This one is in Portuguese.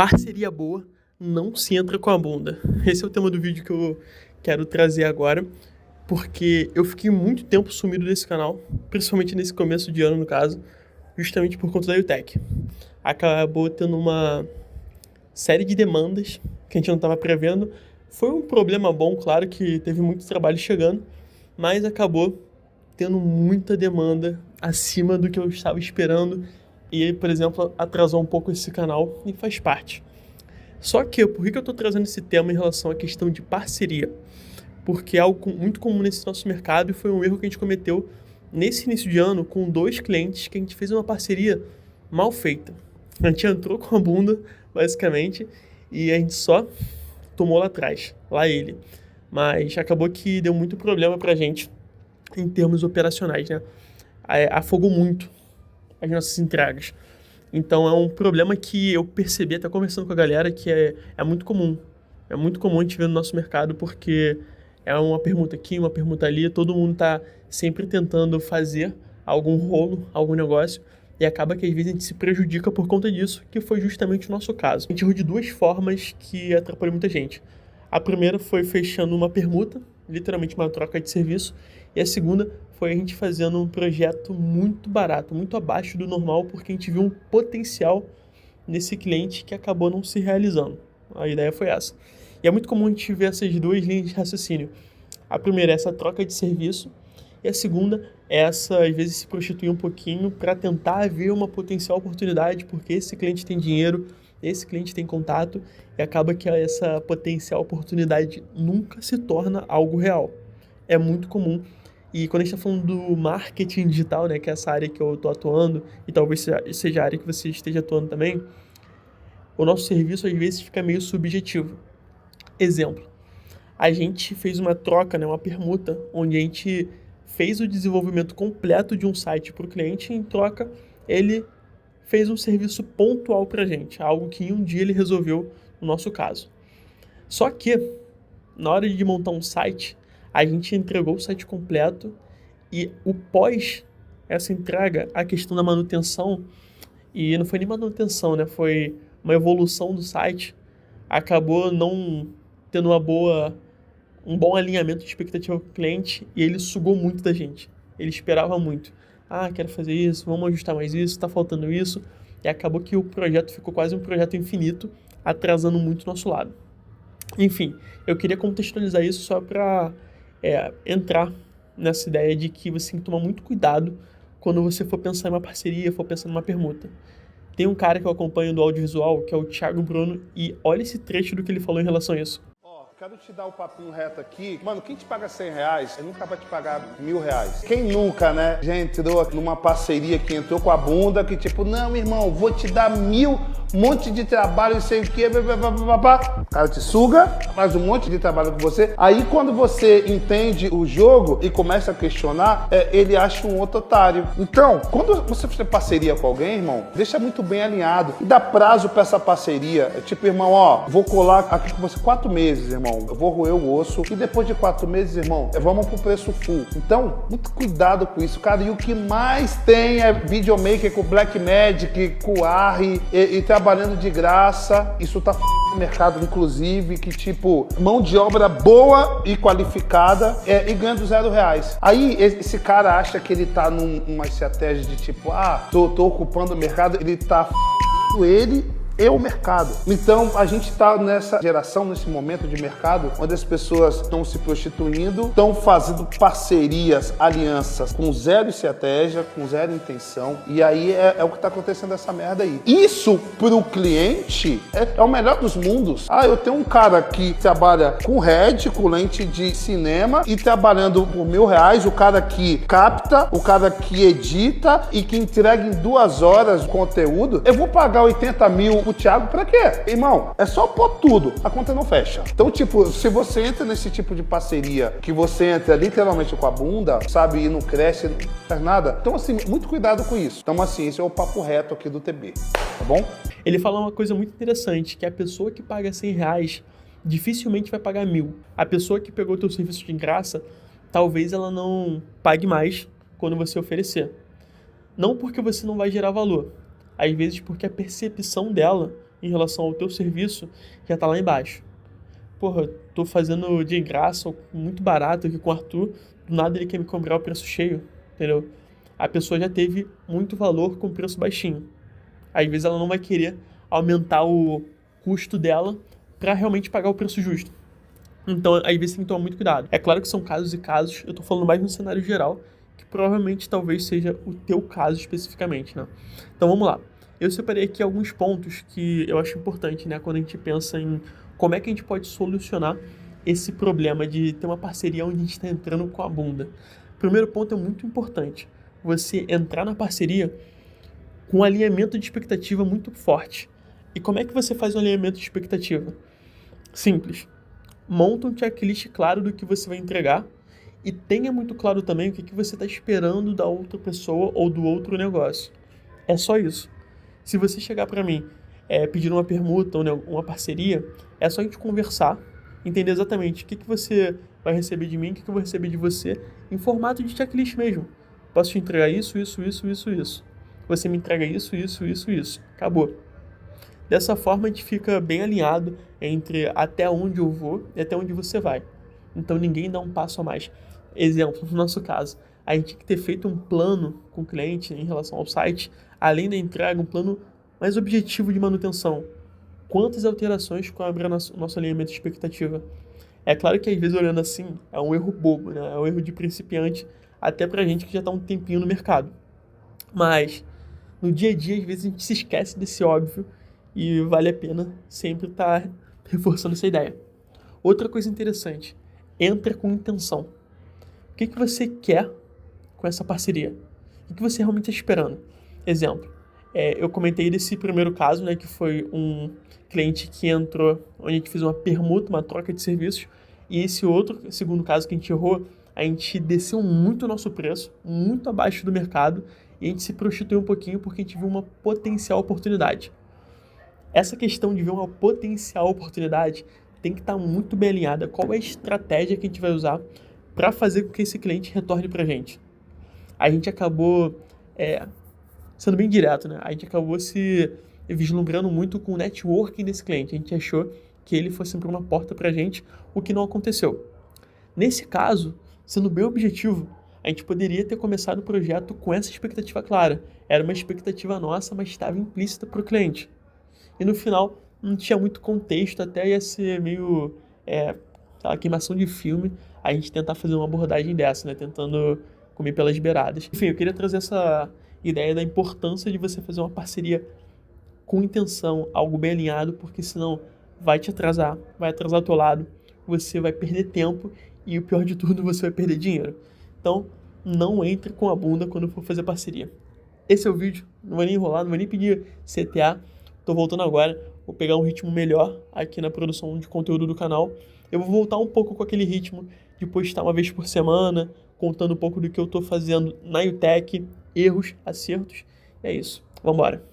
Parceria boa não se entra com a bunda. Esse é o tema do vídeo que eu quero trazer agora, porque eu fiquei muito tempo sumido desse canal, principalmente nesse começo de ano, no caso, justamente por conta da UTech. Acabou tendo uma série de demandas que a gente não estava prevendo. Foi um problema bom, claro que teve muito trabalho chegando, mas acabou tendo muita demanda acima do que eu estava esperando e, por exemplo, atrasou um pouco esse canal e faz parte. Só que, por que eu estou trazendo esse tema em relação à questão de parceria? Porque é algo muito comum nesse nosso mercado e foi um erro que a gente cometeu nesse início de ano com 2 clientes que a gente fez uma parceria mal feita. A gente entrou com a bunda, basicamente, e a gente só tomou lá atrás, lá ele. Mas acabou que deu muito problema pra gente em termos operacionais, né? Afogou muito as nossas entregas. Então é um problema que eu percebi até conversando com a galera que é muito comum. É muito comum a gente ver no nosso mercado porque é uma permuta aqui, uma permuta ali, todo mundo está sempre tentando fazer algum rolo, algum negócio e acaba que às vezes a gente se prejudica por conta disso, que foi justamente o nosso caso. A gente errou de 2 formas que atrapalhou muita gente. A primeira foi fechando uma permuta, literalmente uma troca de serviço, e a segunda foi a gente fazendo um projeto muito barato, muito abaixo do normal, porque a gente viu um potencial nesse cliente que acabou não se realizando. A ideia foi essa. E é muito comum a gente ver essas 2 linhas de raciocínio. A primeira é essa troca de serviço, e a segunda é essa, às vezes, se prostituir um pouquinho para tentar ver uma potencial oportunidade, porque esse cliente tem dinheiro, esse cliente tem contato, e acaba que essa potencial oportunidade nunca se torna algo real. É muito comum. E quando a gente está falando do marketing digital, né, que é essa área que eu estou atuando, e talvez seja a área que você esteja atuando também, o nosso serviço às vezes fica meio subjetivo. Exemplo, a gente fez uma troca, né, uma permuta, onde a gente fez o desenvolvimento completo de um site para o cliente e em troca ele fez um serviço pontual para a gente, algo que em um dia ele resolveu no nosso caso. Só que, na hora de montar um site, a gente entregou o site completo e o pós essa entrega, a questão da manutenção, e não foi nem manutenção, né? Foi uma evolução do site, acabou não tendo um bom alinhamento de expectativa com o cliente e ele sugou muito da gente. Ele esperava muito. Quero fazer isso, vamos ajustar mais isso, tá faltando isso. E acabou que o projeto ficou quase um projeto infinito, atrasando muito o nosso lado. Enfim, eu queria contextualizar isso só para entrar nessa ideia de que você tem que tomar muito cuidado quando você for pensar em uma parceria, for pensar numa permuta. Tem um cara que eu acompanho do audiovisual, que é o Thiago Bruno, e olha esse trecho do que ele falou em relação a isso. Quero te dar o papinho reto aqui. Mano, quem te paga R$100, ele nunca vai te pagar R$1.000. Quem nunca, né, já entrou numa parceria que entrou com a bunda, que tipo, não, irmão, vou te dar 1.000, um monte de trabalho, não sei o quê, o cara te suga, faz um monte de trabalho com você. Aí quando você entende o jogo e começa a questionar, ele acha um outro otário. Então, quando você fizer parceria com alguém, irmão, deixa muito bem alinhado e dá prazo pra essa parceria. É tipo, irmão, vou colar aqui com você 4 meses, irmão. Eu vou roer o osso e depois de 4 meses, irmão, vamos pro preço full. Então, muito cuidado com isso, cara. E o que mais tem é videomaker com Blackmagic, com Arri e trabalhando de graça. Isso tá no mercado, inclusive, que tipo, mão de obra boa e qualificada e ganhando R$0. Aí, esse cara acha que ele tá numa estratégia de tipo, tô ocupando o mercado, ele tá ele e o mercado. Então, a gente está nessa geração, nesse momento de mercado, onde as pessoas estão se prostituindo, estão fazendo parcerias, alianças com 0 estratégia, com 0 intenção, e aí é o que está acontecendo essa merda aí. Isso, para o cliente, é o melhor dos mundos. Eu tenho um cara que trabalha com RED, com lente de cinema, e trabalhando por R$1.000, o cara que capta, o cara que edita e que entrega em 2 horas o conteúdo, eu vou pagar 80 mil o Thiago pra quê? Irmão, é só pôr tudo, a conta não fecha. Então, tipo, se você entra nesse tipo de parceria, que você entra literalmente com a bunda, sabe, e não cresce, não faz nada, então, assim, muito cuidado com isso. Então, assim, esse é o papo reto aqui do TB, tá bom? Ele fala uma coisa muito interessante, que a pessoa que paga R$100 dificilmente vai pagar 1.000. A pessoa que pegou o teu serviço de graça, talvez ela não pague mais quando você oferecer. Não porque você não vai gerar valor, às vezes porque a percepção dela em relação ao teu serviço já tá lá embaixo. Porra, tô fazendo de graça, muito barato aqui com o Arthur, do nada ele quer me cobrar o preço cheio, entendeu? A pessoa já teve muito valor com preço baixinho. Às vezes ela não vai querer aumentar o custo dela para realmente pagar o preço justo. Então, às vezes tem que tomar muito cuidado. É claro que são casos e casos, eu tô falando mais no cenário geral, que provavelmente talvez seja o teu caso especificamente, né? Então vamos lá. Eu separei aqui alguns pontos que eu acho importante, né, quando a gente pensa em como é que a gente pode solucionar esse problema de ter uma parceria onde a gente está entrando com a bunda. O primeiro ponto é muito importante. Você entrar na parceria com um alinhamento de expectativa muito forte. E como é que você faz um alinhamento de expectativa? Simples. Monta um checklist claro do que você vai entregar e tenha muito claro também o que você está esperando da outra pessoa ou do outro negócio. É só isso. Se você chegar para mim pedir uma permuta ou uma parceria, é só a gente conversar, entender exatamente o que você vai receber de mim, o que eu vou receber de você, em formato de checklist mesmo. Posso te entregar isso. Você me entrega isso. Acabou. Dessa forma, a gente fica bem alinhado entre até onde eu vou e até onde você vai. Então, ninguém dá um passo a mais. Exemplo, no nosso caso, a gente tinha que ter feito um plano com o cliente em relação ao site, além da entrega, um plano mais objetivo de manutenção. Quantas alterações cobre o nosso alinhamento de expectativa? É claro que, às vezes, olhando assim, é um erro bobo, né? É um erro de principiante, até pra gente que já está um tempinho no mercado. Mas, no dia a dia, às vezes, a gente se esquece desse óbvio e vale a pena sempre estar reforçando essa ideia. Outra coisa interessante, entra com intenção. O que você quer com essa parceria? O que você realmente está esperando? Exemplo, eu comentei desse primeiro caso, né, que foi um cliente que entrou, onde a gente fez uma permuta, uma troca de serviços, e esse outro, segundo caso que a gente errou, a gente desceu muito o nosso preço, muito abaixo do mercado, e a gente se prostituiu um pouquinho porque a gente viu uma potencial oportunidade. Essa questão de ver uma potencial oportunidade tem que estar muito bem alinhada. Qual é a estratégia que a gente vai usar para fazer com que esse cliente retorne para a gente? A gente acabou sendo bem direto, né? A gente acabou se vislumbrando muito com o networking desse cliente. A gente achou que ele fosse abrir uma porta para a gente, o que não aconteceu. Nesse caso, sendo bem objetivo, a gente poderia ter começado o projeto com essa expectativa clara. Era uma expectativa nossa, mas estava implícita para o cliente. E no final, não tinha muito contexto, até ia ser meio aquela queimação de filme, a gente tentar fazer uma abordagem dessa, né? Tentando comer pelas beiradas. Enfim, eu queria trazer essa ideia da importância de você fazer uma parceria com intenção, algo bem alinhado, porque senão vai te atrasar, vai atrasar o teu lado, você vai perder tempo e o pior de tudo, você vai perder dinheiro. Então, não entre com a bunda quando for fazer parceria. Esse é o vídeo, não vou nem enrolar, não vou nem pedir CTA. Tô voltando agora, vou pegar um ritmo melhor aqui na produção de conteúdo do canal. Eu vou voltar um pouco com aquele ritmo de postar uma vez por semana, contando um pouco do que eu tô fazendo na UTech, erros, acertos. É isso, vambora.